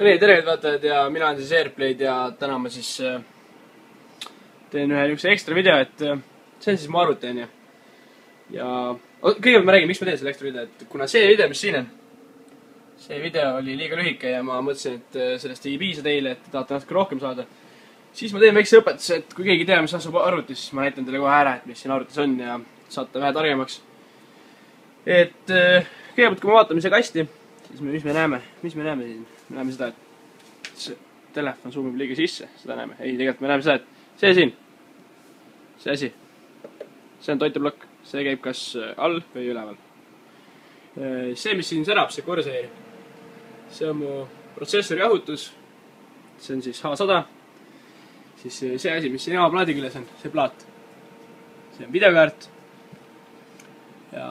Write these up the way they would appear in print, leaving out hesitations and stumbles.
No nii, tere vaatajad ja mina olen siis Airplay'd ja täna ma siis teen ühe niisuguse ekstra video, et see on siis mu arvuti, onju. Ja kõigepealt ma räägin, miks ma teen selle ekstra video, et kuna see video, mis siin on, see video oli liiga lühike ja ma mõtlesin, et sellest ei piisa teile, et te tahate natuke rohkem saada. Siis ma teen väikse õpetuse, et kui keegi teab, mis asub arvutis, siis ma näitan teile kohe ära, et mis siin arvutis on ja saate vähe targemaks. Et kõigepealt, kui me vaatame see kasti, siis mis me näeme siin? Me näeme seda, et see telefon zoomib liiga sisse, seda näeme. Ei, tegelikult me näeme seda, et see siin, see asi, see on toiteplokk, see käib kas all või üleval. See, mis siin särab, see Corsair, see on mu protsessori jahutus, see on siis H100, siis see asi, mis siin plaadi küljes on, see plaat, see on videokaart ja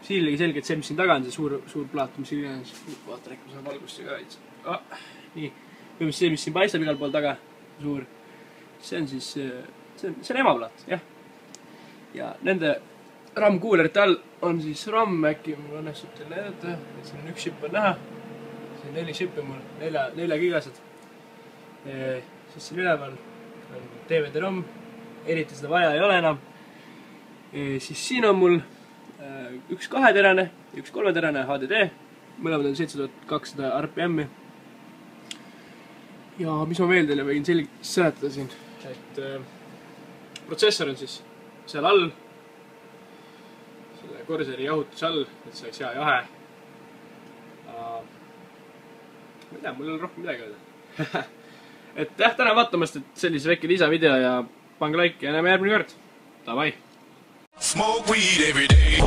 siilegi selgelt see, mis siin taga on, see suur plaat, mis siin on, vaata, rääkime seda valgust ka veits. Nii, see, mis siin paistab igal pool taga, suur, see on siis, see on emaplaat, jah. Ja nende RAM-kuulerite all on siis RAM, äkki mul õnnestub teile näidata, et siin on üks šip on näha, see on 4 šipi mul, 4 gigased. Siis siin üleval on DVD-ROM, eriti seda vaja ei ole enam. Siis siin on mul üks 2-terane, üks 3-terane HDD, mõlemad on 7200 RPM-i. Ja mis ma veel teile võin selgelt seletada siin, et protsessor on siis seal all, selle Corsairi jahutus all, et saaks hea jahe. Ma ei tea, mul ei ole rohkem midagi öelda. Et jah, täna vaatamast, et sellise väike lisavideo ja pange like ja näeme järgmine kord. Davai! Smoke weed every day.